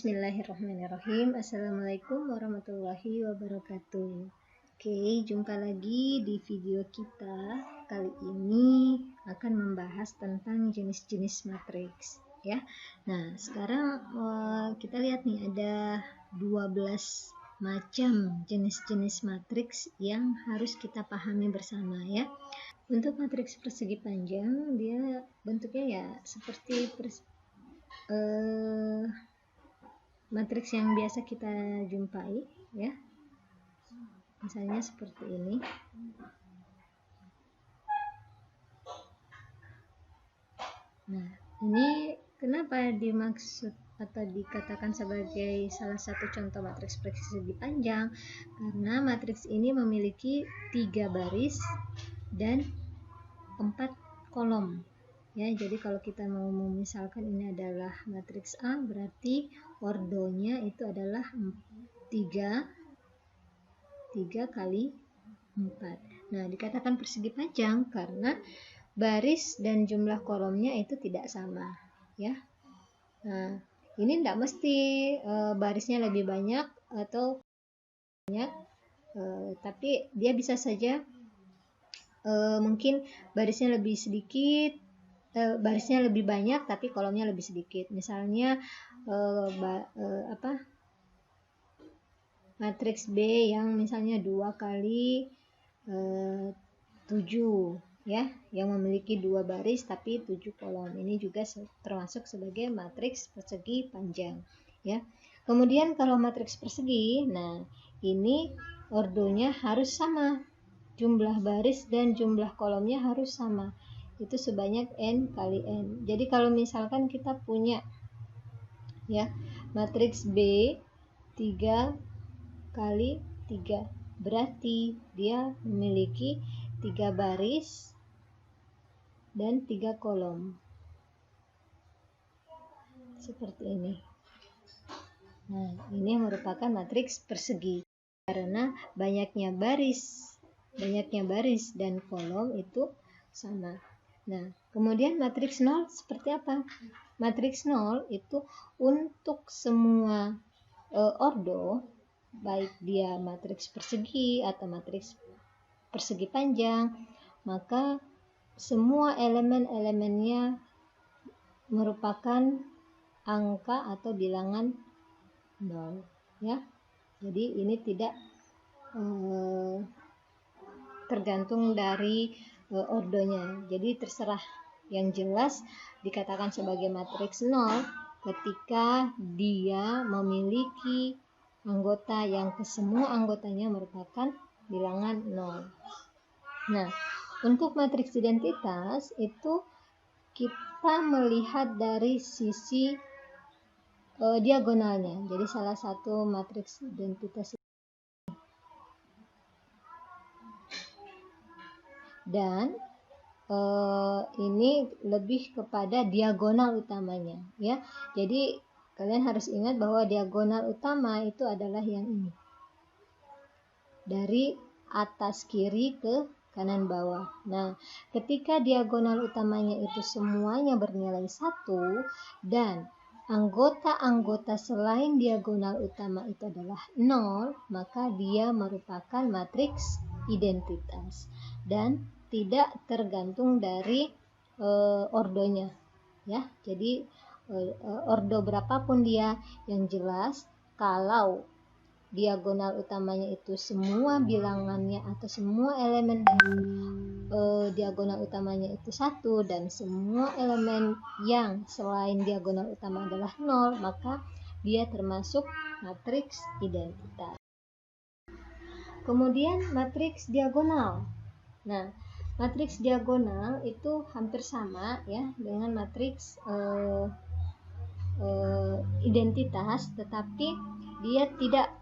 Bismillahirrahmanirrahim. Assalamualaikum warahmatullahi wabarakatuh. Oke, jumpa lagi di video kita. Kali ini akan membahas tentang jenis-jenis matriks ya. Nah, sekarang kita lihat nih ada 12 macam jenis-jenis matriks yang harus kita pahami bersama ya. Untuk matriks persegi panjang, dia bentuknya ya seperti matriks yang biasa kita jumpai ya, misalnya seperti ini. Nah, ini kenapa dimaksud atau dikatakan sebagai salah satu contoh matriks persegi panjang? Karena matriks ini memiliki 3 baris dan 4 kolom ya. Jadi kalau kita mau misalkan ini adalah matriks A, berarti ordonya itu adalah 3 kali 4. Nah, dikatakan persegi panjang karena baris dan jumlah kolomnya itu tidak sama ya. Nah, ini tidak mesti barisnya lebih banyak atau banyak, tapi dia bisa saja mungkin barisnya lebih sedikit, barisnya lebih banyak tapi kolomnya lebih sedikit. Misalnya matriks B yang misalnya 2 kali 7 ya, yang memiliki 2 baris tapi 7 kolom. Ini juga termasuk sebagai matriks persegi panjang ya. Kemudian kalau matriks persegi, nah ini ordonya harus sama, jumlah baris dan jumlah kolomnya harus sama, itu sebanyak n kali n. Jadi kalau misalkan kita punya ya matriks B 3 kali 3, berarti dia memiliki 3 baris dan 3 kolom seperti ini. Nah, ini merupakan matriks persegi karena banyaknya baris dan kolom itu sama. Nah, kemudian matriks 0 seperti apa? Matriks 0 itu untuk semua ordo, baik dia matriks persegi atau matriks persegi panjang, maka semua elemen-elemennya merupakan angka atau bilangan 0 ya. Jadi ini tidak tergantung dari ordonya. Jadi terserah, yang jelas dikatakan sebagai matriks 0 ketika dia memiliki anggota yang kesemua anggotanya merupakan bilangan 0. Nah, untuk matriks identitas itu kita melihat dari sisi diagonalnya. Jadi salah satu matriks identitas dan ini lebih kepada diagonal utamanya ya. Jadi kalian harus ingat bahwa diagonal utama itu adalah yang ini, dari atas kiri ke kanan bawah. Nah, ketika diagonal utamanya itu semuanya bernilai 1 dan anggota-anggota selain diagonal utama itu adalah 0, maka dia merupakan matriks identitas dan tidak tergantung dari ordonya ya. Jadi ordo berapapun dia, yang jelas kalau diagonal utamanya itu semua bilangannya atau semua elemen diagonal utamanya itu 1 dan semua elemen yang selain diagonal utama adalah 0, maka dia termasuk matriks identitas. Kemudian matriks diagonal. Nah, matriks diagonal itu hampir sama ya dengan matriks identitas, tetapi dia tidak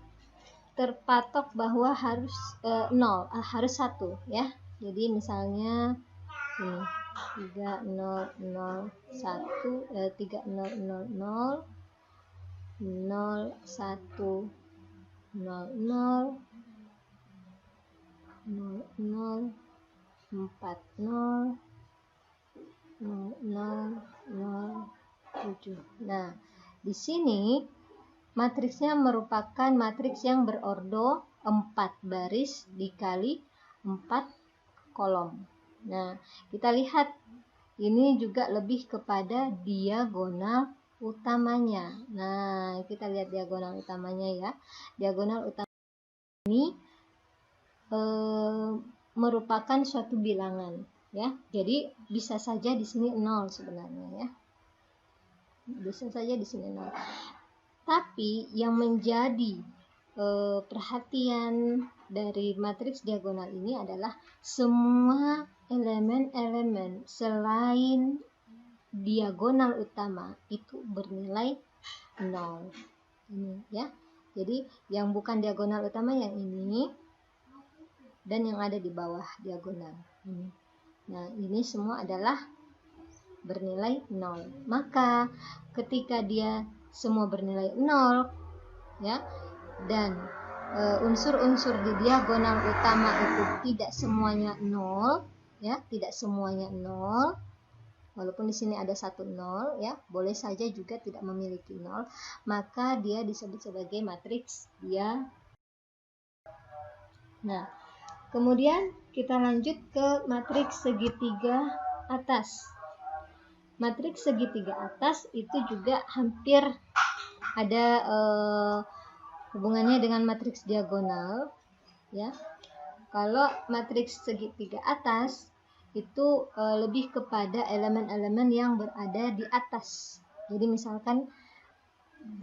terpatok bahwa harus 0, harus 1 ya. Jadi misalnya ini 3001 3000 0100 0040 0007. Nah, di sini matriksnya merupakan matriks yang berordo 4 baris dikali 4 kolom. Nah, kita lihat ini juga lebih kepada diagonal utamanya. Nah, kita lihat diagonal utamanya ya. Diagonal utama ini merupakan suatu bilangan ya. Jadi bisa saja di sini 0 sebenarnya ya. Bisa saja di sini 0. Tapi yang menjadi perhatian dari matriks diagonal ini adalah semua elemen-elemen selain diagonal utama itu bernilai 0. Ini ya. Jadi yang bukan diagonal utama yang ini dan yang ada di bawah diagonal ini. Nah, ini semua adalah bernilai 0. Maka ketika dia semua bernilai 0 ya, dan unsur-unsur di diagonal utama itu tidak semuanya 0 ya, tidak semuanya 0. Walaupun di sini ada 1 0 ya, boleh saja juga tidak memiliki 0, maka dia disebut sebagai matriks dia. Nah, kemudian kita lanjut ke matriks segitiga atas. Matriks segitiga atas itu juga hampir ada hubungannya dengan matriks diagonal ya. Kalau matriks segitiga atas itu lebih kepada elemen-elemen yang berada di atas. Jadi misalkan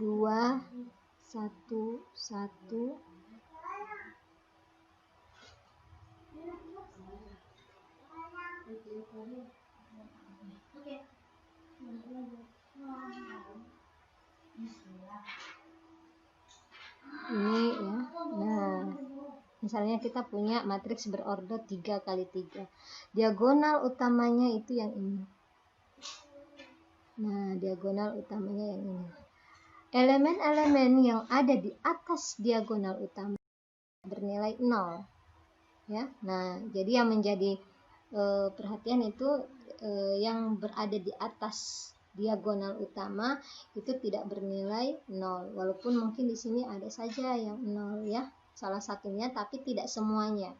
2 1 1 ini ya. Nah, misalnya kita punya matriks berordo 3 kali 3. Diagonal utamanya itu yang ini. Nah, diagonal utamanya yang ini. Elemen-elemen yang ada di atas diagonal utama bernilai 0. Ya. Nah, jadi yang menjadi perhatian itu yang berada di atas diagonal utama itu tidak bernilai 0, walaupun mungkin di sini ada saja yang 0 ya, salah satunya, tapi tidak semuanya.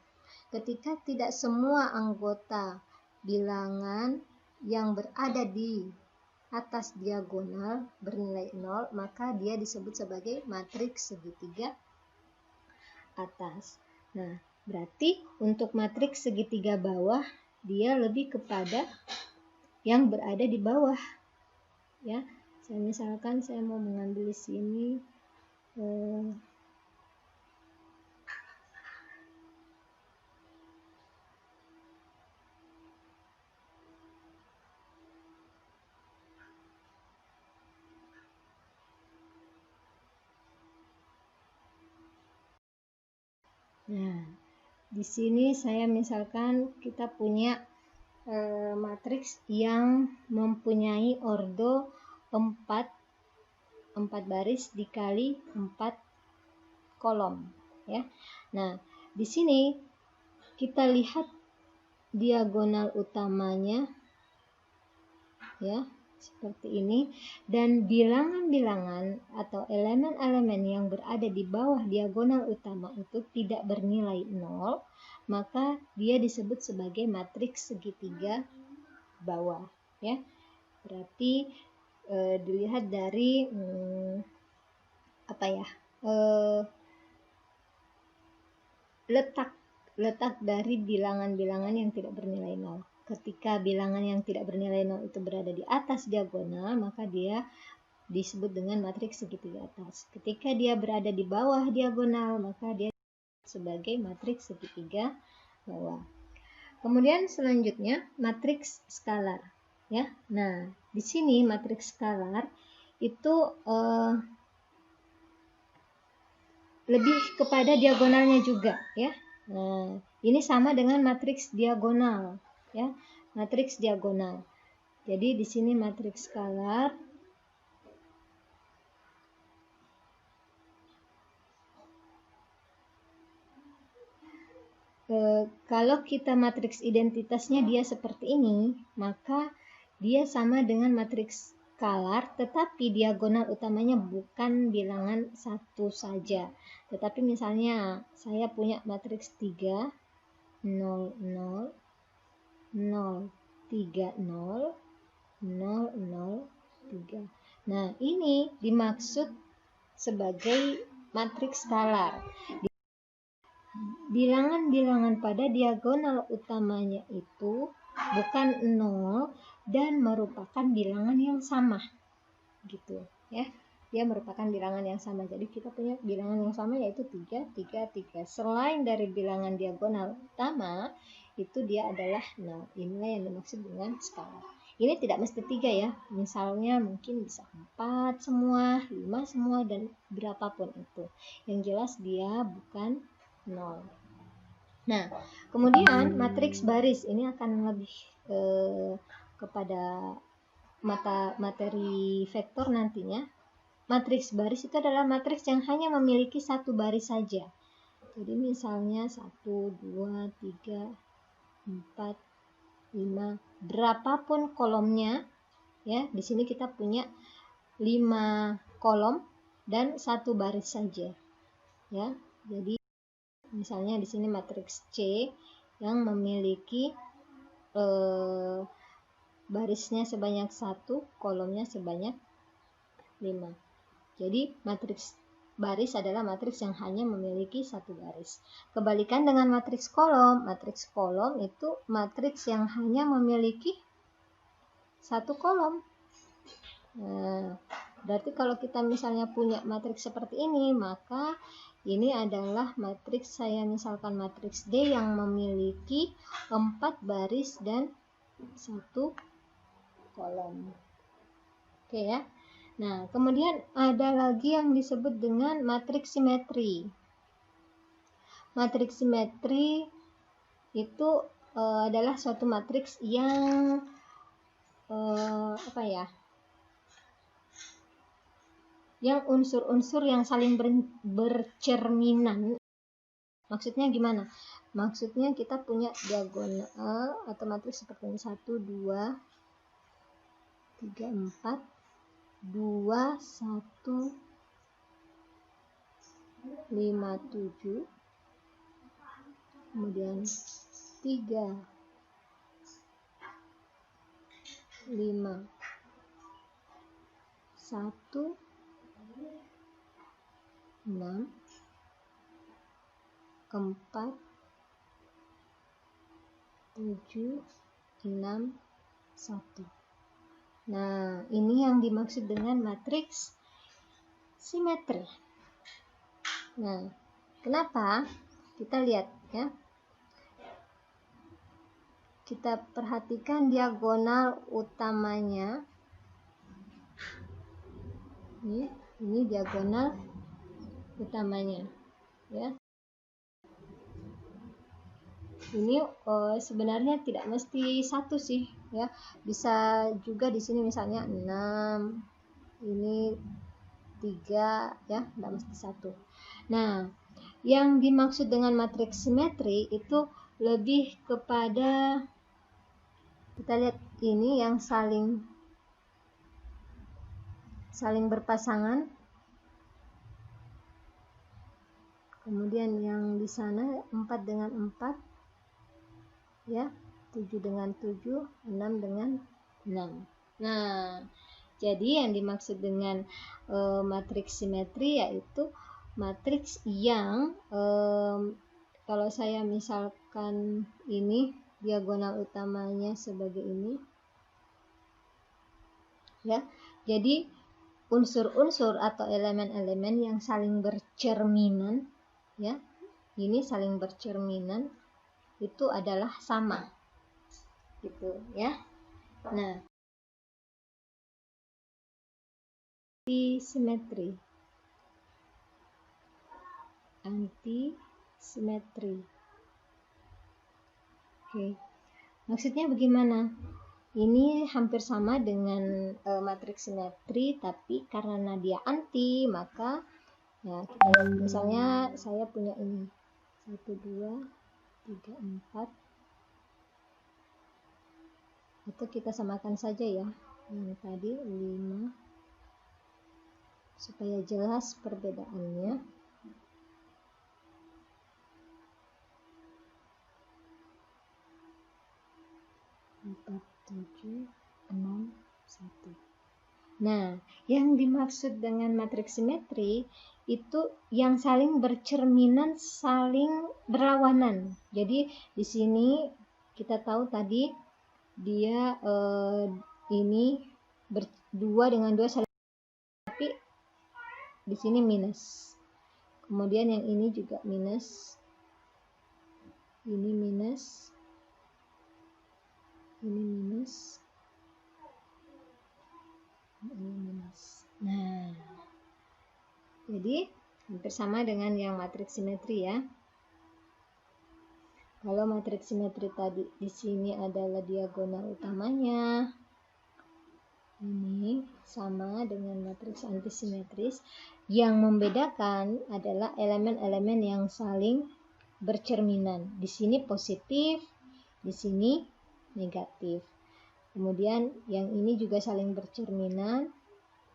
Ketika tidak semua anggota bilangan yang berada di atas diagonal bernilai 0, maka dia disebut sebagai matriks segitiga atas. Nah, berarti untuk matriks segitiga bawah dia lebih kepada yang berada di bawah ya. Misalkan saya mau mengambil di sini nah, di sini saya misalkan kita punya matriks yang mempunyai ordo 4 baris dikali 4 kolom ya. Nah, di sini kita lihat diagonal utamanya ya, seperti ini, dan bilangan-bilangan atau elemen-elemen yang berada di bawah diagonal utama itu tidak bernilai 0, maka dia disebut sebagai matriks segitiga bawah ya. Berarti dilihat dari letak dari bilangan-bilangan yang tidak bernilai 0. Ketika bilangan yang tidak bernilai 0 itu berada di atas diagonal, maka dia disebut dengan matriks segitiga atas. Ketika dia berada di bawah diagonal, maka dia sebagai matriks segitiga bawah. Kemudian selanjutnya matriks skalar ya. Nah, di sini matriks skalar itu lebih kepada diagonalnya juga ya. Nah, ini sama dengan matriks diagonal ya, matriks diagonal. Jadi di sini matriks skalar kalau kita matriks identitasnya dia seperti ini, maka dia sama dengan matriks skalar, tetapi diagonal utamanya bukan bilangan satu saja. Tetapi misalnya saya punya matriks 3, 0, 0, 0, 3, 0, 0, 0, 3. Nah, ini dimaksud sebagai matriks skalar. Bilangan-bilangan pada diagonal utamanya itu bukan 0 dan merupakan bilangan yang sama. Gitu ya. Dia merupakan bilangan yang sama. Jadi kita punya bilangan yang sama yaitu 3, 3, 3. Selain dari bilangan diagonal utama, itu dia adalah 0. Inilah yang dimaksud dengan skalar. Ini tidak mesti 3 ya. Misalnya mungkin bisa 4 semua, 5 semua, dan berapapun itu. Yang jelas dia bukan 0. Nah, kemudian matriks baris ini akan lebih kepada materi vektor nantinya. Matriks baris itu adalah matriks yang hanya memiliki satu baris saja. Jadi misalnya 1, 2, 3, 4, 5, berapapun kolomnya ya. Di sini kita punya 5 kolom dan satu baris saja. Ya. Jadi misalnya di sini matriks C yang memiliki barisnya sebanyak 1, kolomnya sebanyak 5. Jadi matriks baris adalah matriks yang hanya memiliki satu baris. Kebalikan dengan matriks kolom. Matriks kolom itu matriks yang hanya memiliki satu kolom. Nah, berarti kalau kita misalnya punya matriks seperti ini, maka ini adalah matriks, saya misalkan matriks D yang memiliki 4 baris dan 1 kolom. Oke ya. Nah, kemudian ada lagi yang disebut dengan matriks simetri. Matriks simetri itu adalah suatu matriks yang yang unsur-unsur yang saling bercerminan. Maksudnya gimana? Maksudnya kita punya diagonal atau matriks seperti ini 1, 2, 3, 4, 2, 1, 5, 7, kemudian 3, 5, 1, 6, 4, 7, 6, 1. Nah, ini yang dimaksud dengan matriks simetri. Nah, kenapa? Kita lihat ya. Kita perhatikan diagonal utamanya. Ini diagonal utamanya ya. Ini sebenarnya tidak mesti satu sih ya, bisa juga di sini misalnya 6, ini 3 ya, tidak mesti satu. Nah, yang dimaksud dengan matriks simetri itu lebih kepada, kita lihat ini yang saling berpasangan, kemudian yang di sana 4 dengan 4 ya, 7 dengan 7, 6 dengan 6. Nah, jadi yang dimaksud dengan matriks simetri yaitu matriks yang kalau saya misalkan ini diagonal utamanya sebagai ini ya. Jadi unsur-unsur atau elemen-elemen yang saling bercerminan ya. Ini saling bercerminan itu adalah sama. Gitu ya. Nah, antisimetri. Oke. Maksudnya bagaimana? Ini hampir sama dengan matriks simetri, tapi karena dia anti, maka ya kita lihat misalnya saya punya ini 1, 2, 3, 4. Itu kita samakan saja ya. yang tadi 5 supaya jelas perbedaannya. 4, 7, 6, 1. Nah, yang dimaksud dengan matriks simetri itu yang saling bercerminan, saling berlawanan. Jadi di sini kita tahu tadi dia ini 2 dengan 2 saling, tapi di sini minus. Kemudian yang ini juga minus. Ini minus. Ini minus. Ini minus. Nah, jadi hampir sama dengan yang matriks simetri ya. Kalau matriks simetri tadi di sini adalah diagonal utamanya. Ini sama dengan matriks antisimetris. Yang membedakan adalah elemen-elemen yang saling bercerminan. Di sini positif, di sini negatif. Kemudian yang ini juga saling bercerminan,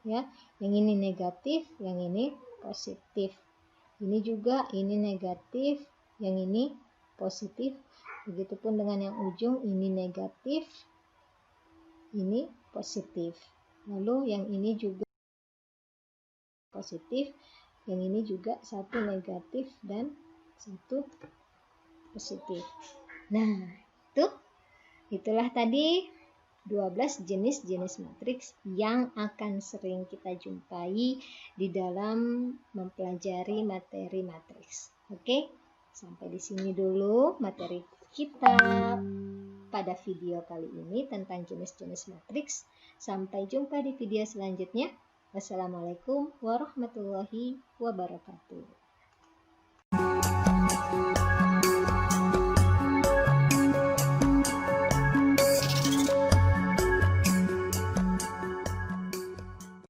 ya. Yang ini negatif, yang ini positif. Ini juga ini negatif, yang ini positif. Begitupun dengan yang ujung, ini negatif, ini positif. Lalu yang ini juga positif, yang ini juga satu negatif dan satu positif. Nah, itulah tadi 12 jenis-jenis matriks yang akan sering kita jumpai di dalam mempelajari materi matriks. Oke, sampai di sini dulu materi kita pada video kali ini tentang jenis-jenis matriks. Sampai jumpa di video selanjutnya. Wassalamualaikum warahmatullahi wabarakatuh.